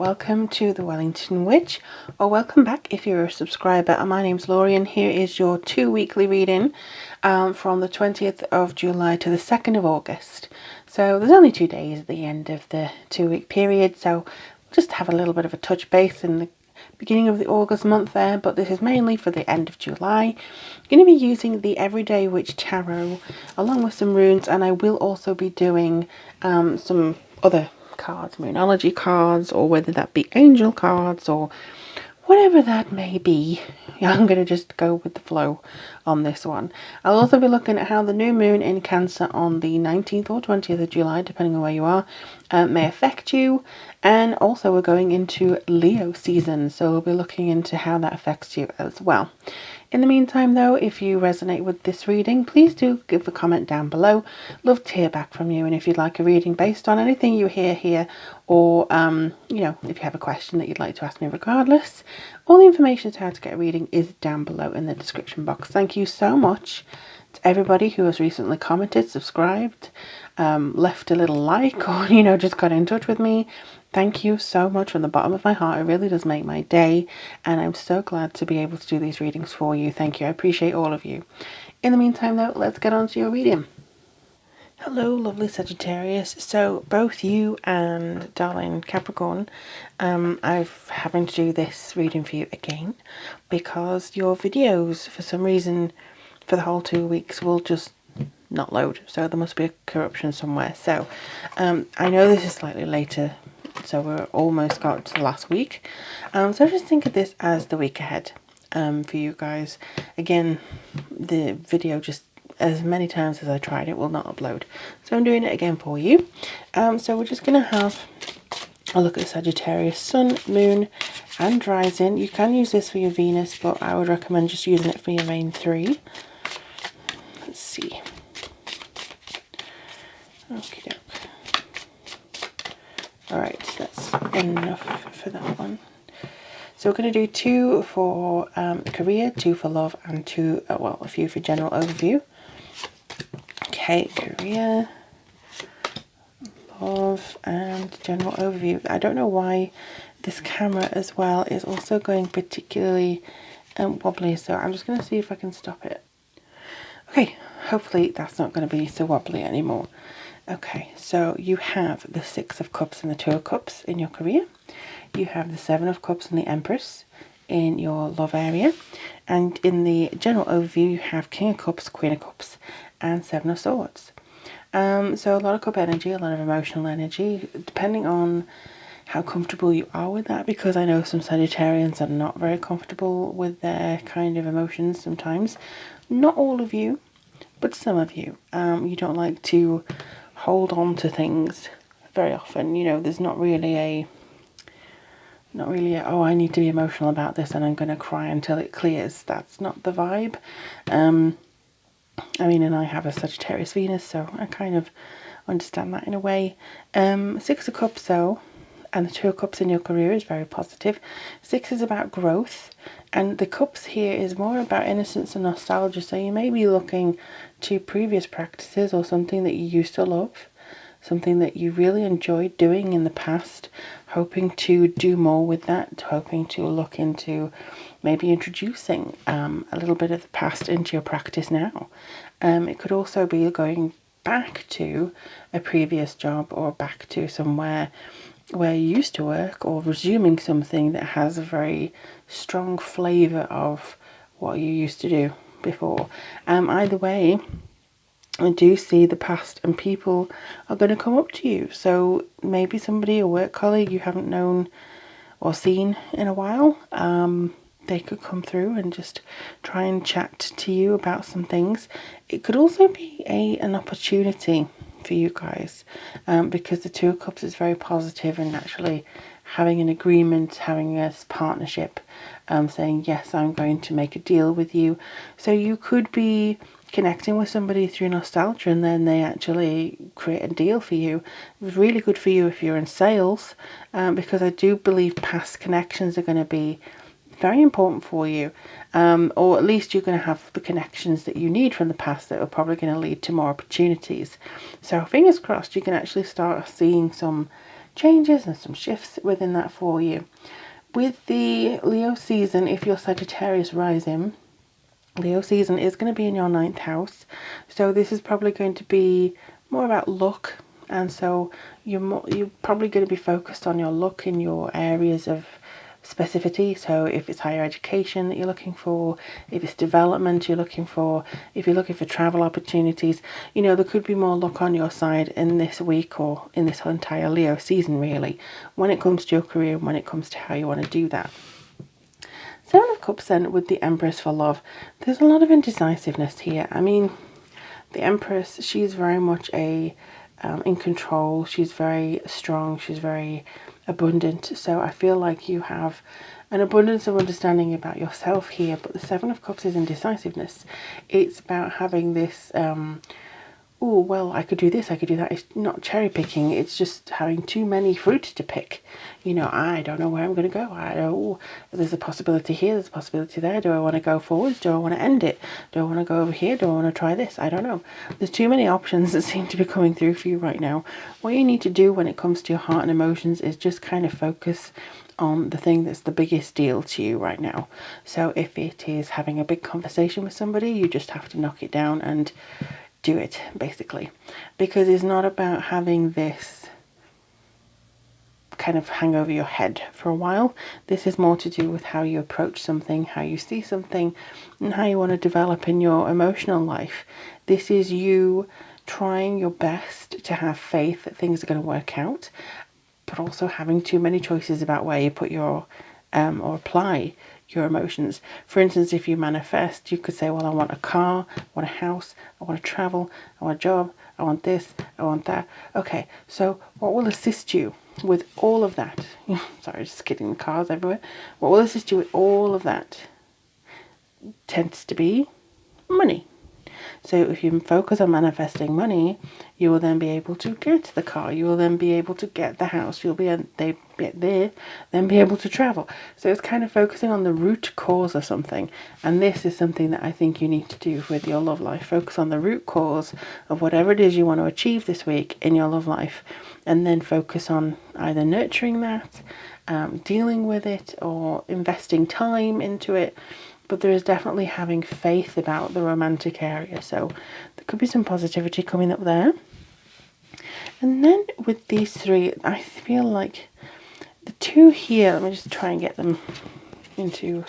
welcome to the Wellington Witch, or welcome back if you're a subscriber. My name's Laurie and here is your 2 weekly reading from the 20th of July to the 2nd of August. So there's only 2 days at the end of the 2-week period, so we'll just have a little bit of a touch base in the beginning of the August month there, but this is mainly for the end of July. I'm going to be using the Everyday Witch Tarot along with some runes, and I will also be doing some other cards, moonology cards, or whether that be angel cards or whatever that may be. I'm going to just go with the flow on this one. I'll also be looking at how the new moon in Cancer on the 19th or 20th of July, depending on where you are, may affect you. And also we're going into Leo season, so we'll be looking into how that affects you as well. In the meantime though, if you resonate with this reading, please do give a comment down below. Love to hear back from you, and if you'd like a reading based on anything you hear here, or you know, if you have a question that you'd like to ask me regardless, all the information to how to get a reading is down below in the description box. Thank you so much to everybody who has recently commented, subscribed, left a little like, or you know, just got in touch with me. Thank you so much from the bottom of my heart. It really does make my day, and I'm so glad to be able to do these readings for you. Thank you. I appreciate all of you. In the meantime though, let's get on to your reading. Hello lovely Sagittarius. So both you and darling Capricorn, I'm having to do this reading for you again because your videos for some reason for the whole 2 weeks will just not load. So there must be a corruption somewhere. So I know this is slightly later, so we're almost got to the last week. So just think of this as the week ahead for you guys. Again, the video just as many times as I tried it will not upload, so I'm doing it again for you. So we're just going to have a look at Sagittarius Sun, Moon and Rising. You can use this for your Venus, but I would recommend just using it for your main three. Let's see. Okie doke. Alright, that's enough for that one. So we're going to do 2 for career, 2 for love, and 2, well, a few for general overview. Okay, career, love, and general overview. I don't know why this camera as well is also going particularly wobbly, so I'm just going to see if I can stop it. Okay, hopefully that's not going to be so wobbly anymore. Okay, so you have the 6 of Cups and the 2 of Cups in your career. You have the 7 of Cups and the Empress in your love area. And in the general overview, you have King of Cups, Queen of Cups, and 7 of Swords. So a lot of cup energy, a lot of emotional energy, depending on how comfortable you are with that, because I know some Sagittarians are not very comfortable with their kind of emotions sometimes. Not all of you, but some of you. You don't like to hold on to things very often. You know, there's not really a, oh, I need to be emotional about this and I'm going to cry until it clears. That's not the vibe. I mean, and I have a Sagittarius Venus, so I kind of understand that in a way. 6 of Cups though, and the 2 of Cups in your career is very positive. 6 is about growth, and the Cups here is more about innocence and nostalgia. So you may be looking to previous practices or something that you used to love, something that you really enjoyed doing in the past, hoping to do more with that, hoping to look into maybe introducing a little bit of the past into your practice now. It could also be going back to a previous job or back to somewhere where you used to work, or resuming something that has a very strong flavour of what you used to do before. Either way, I do see the past and people are going to come up to you. So maybe somebody, a work colleague you haven't known or seen in a while, they could come through and just try and chat to you about some things. It could also be an opportunity for you guys, because the 2 of Cups is very positive, and naturally having an agreement, having a partnership, saying yes, I'm going to make a deal with you. So you could be connecting with somebody through nostalgia and then they actually create a deal for you. It's really good for you if you're in sales, because I do believe past connections are going to be very important for you, or at least you're going to have the connections that you need from the past that are probably going to lead to more opportunities. So fingers crossed you can actually start seeing some changes and some shifts within that for you. With the Leo season, if you're Sagittarius rising, Leo season is going to be in your 9th house. So this is probably going to be more about luck. And so you're probably going to be focused on your luck in your areas of specificity. So if it's higher education that you're looking for, if it's development you're looking for, if you're looking for travel opportunities, you know, there could be more luck on your side in this week or in this entire Leo season, really, when it comes to your career and when it comes to how you want to do that. Seven of Cups then with the Empress for love. There's a lot of indecisiveness here. I mean, the Empress, she's very much in control. She's very strong. She's very abundant. So I feel like you have an abundance of understanding about yourself here. But the Seven of Cups is indecisiveness. It's about having this, oh, well, I could do this, I could do that. It's not cherry picking. It's just having too many fruit to pick. You know, I don't know where I'm going to go. I know there's a possibility here, there's a possibility there. Do I want to go forwards? Do I want to end it? Do I want to go over here? Do I want to try this? I don't know. There's too many options that seem to be coming through for you right now. What you need to do when it comes to your heart and emotions is just kind of focus on the thing that's the biggest deal to you right now. So if it is having a big conversation with somebody, you just have to knock it down and do it, basically, because it's not about having this kind of hang over your head for a while. This is more to do with how you approach something, how you see something, and how you want to develop in your emotional life. This is you trying your best to have faith that things are going to work out, but also having too many choices about where you put your or apply your emotions. For instance, if you manifest, you could say, well, I want a car, I want a house, I want to travel, I want a job, I want this, I want that. Okay, so what will assist you with all of that? Sorry, just kidding, the cars everywhere. What will assist you with all of that tends to be money. So if you focus on manifesting money, you will then be able to get the car. You will then be able to get the house. You'll be then be able to travel. So it's kind of focusing on the root cause of something. And this is something that I think you need to do with your love life. Focus on the root cause of whatever it is you want to achieve this week in your love life. And then focus on either nurturing that, dealing with it, or investing time into it. But there is definitely having faith about the romantic area. So there could be some positivity coming up there. And then with these three, I feel like the two here, let me just try and get them into.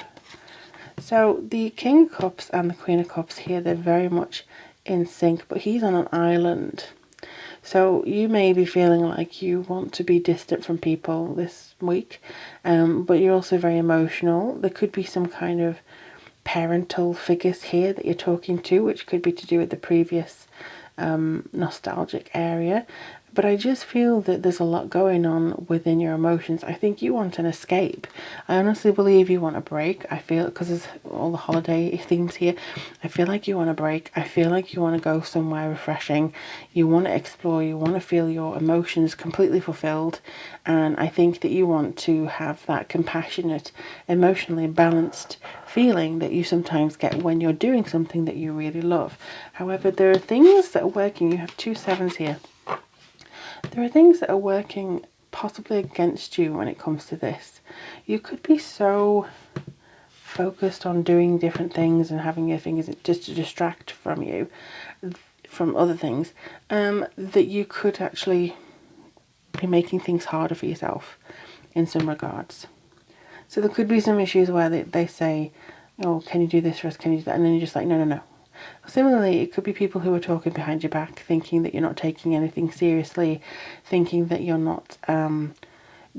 So the King of Cups and the Queen of Cups here, they're very much in sync, but he's on an island. So you may be feeling like you want to be distant from people this week, but you're also very emotional. There could be some kind of parental figures here that you're talking to, which could be to do with the previous nostalgic area. But I just feel that there's a lot going on within your emotions. I think you want an escape. I honestly believe you want a break. I feel, because there's all the holiday themes here, I feel like you want a break. I feel like you want to go somewhere refreshing. You want to explore. You want to feel your emotions completely fulfilled. And I think that you want to have that compassionate, emotionally balanced feeling that you sometimes get when you're doing something that you really love. However, there are things that are working. You have 2 sevens here. There are things that are working possibly against you when it comes to this. You could be so focused on doing different things and having your fingers just to distract from you, from other things, that you could actually be making things harder for yourself in some regards. So there could be some issues where they say, oh, can you do this for us? Can you do that? And then you're just like, no, no, no. Similarly, it could be people who are talking behind your back, thinking that you're not taking anything seriously, thinking that you're not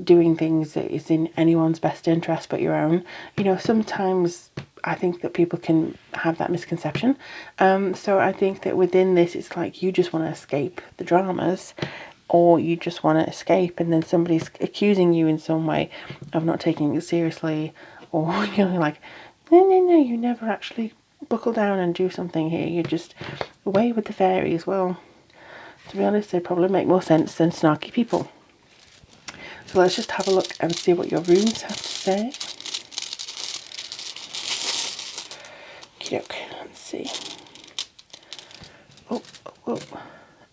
doing things that is in anyone's best interest but your own. You know, sometimes I think that people can have that misconception. So I think that within this, it's like you just want to escape the dramas, or you just want to escape, and then somebody's accusing you in some way of not taking it seriously, or you're like, no, no, no, you never actually buckle down and do something here. You're just away with the fairies. Well, to be honest, they probably make more sense than snarky people. So let's just have a look and see what your runes have to say. Okay, let's see. Oh,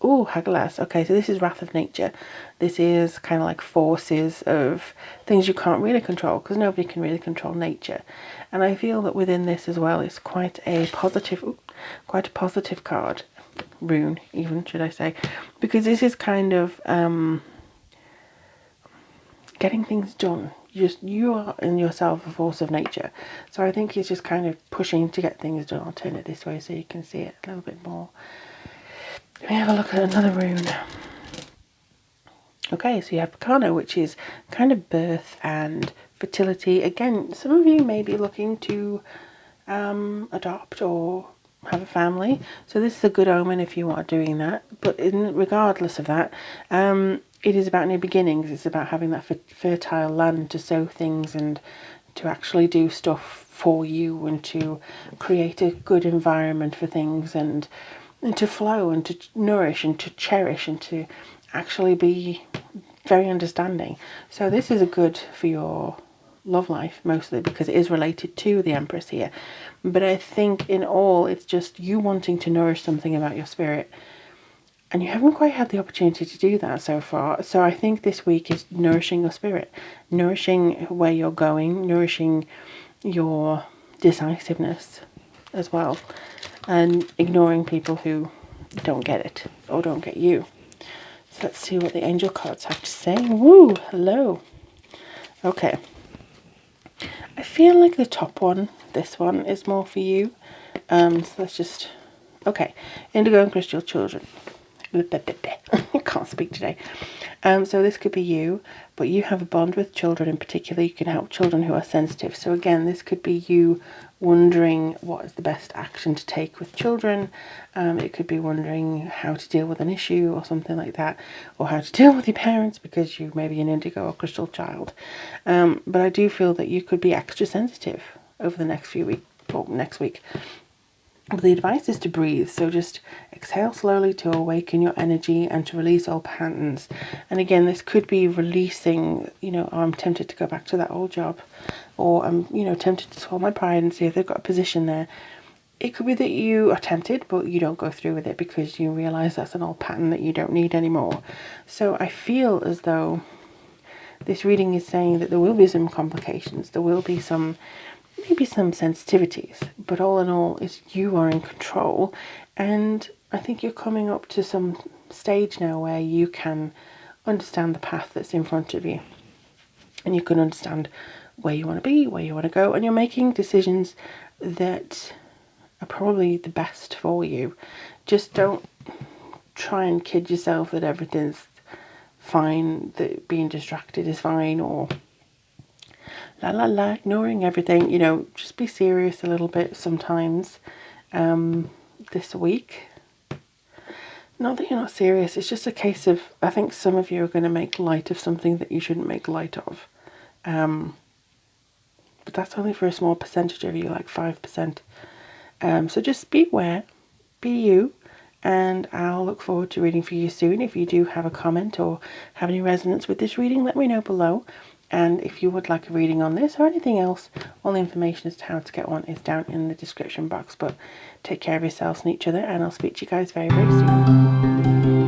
Oh, Hagelas. Okay, so this is wrath of nature. This is kind of like forces of things you can't really control, because nobody can really control nature. And I feel that within this as well is quite a positive card, rune even, should I say, because this is kind of getting things done. You are in yourself a force of nature. So I think he's just kind of pushing to get things done. I'll turn it this way so you can see it a little bit more. Let me have a look at another rune. Okay, so you have Picano, which is kind of birth and fertility. Again, some of you may be looking to adopt or have a family. So this is a good omen if you are doing that. But regardless of that, it is about new beginnings. It's about having that fertile land to sow things and to actually do stuff for you, and to create a good environment for things, and to flow and to nourish and to cherish and to actually be very understanding. So this is a good for your love life, mostly because it is related to the Empress here. But I think in all, it's just you wanting to nourish something about your spirit, and you haven't quite had the opportunity to do that so far. So I think this week is nourishing your spirit, nourishing where you're going, nourishing your decisiveness as well, and ignoring people who don't get it or don't get you. So let's see what the angel cards have to say. Woo, hello. Okay. I feel like the top one, this one, is more for you. So let's just... Okay. Indigo and Crystal Children. I can't speak today. So this could be you, but you have a bond with children in particular. You can help children who are sensitive. So again, this could be you wondering what is the best action to take with children. It could be wondering how to deal with an issue or something like that, or how to deal with your parents because you may be an indigo or crystal child. But I do feel that you could be extra sensitive over the next few weeks, or next week. But the advice is to breathe, so just exhale slowly to awaken your energy and to release old patterns. And again, this could be releasing, oh, I'm tempted to go back to that old job, or I'm, tempted to swallow my pride and see if they've got a position there. It could be that you are tempted, but you don't go through with it because you realise that's an old pattern that you don't need anymore. So I feel as though this reading is saying that there will be some complications, there will be maybe some sensitivities, but all in all, you are in control. And I think you're coming up to some stage now where you can understand the path that's in front of you, and you can understand where you want to be, where you want to go, and you're making decisions that are probably the best for you. Just don't try and kid yourself that everything's fine, that being distracted is fine, or ignoring everything. Just be serious a little bit sometimes this week. Not that you're not serious, it's just a case of, I think some of you are going to make light of something that you shouldn't make light of. But that's only for a small percentage of you, like 5%. So just be aware, be you, and I'll look forward to reading for you soon. If you do have a comment or have any resonance with this reading, let me know below. And if you would like a reading on this or anything else, all the information as to how to get one is down in the description box. But take care of yourselves and each other, and I'll speak to you guys very, very soon.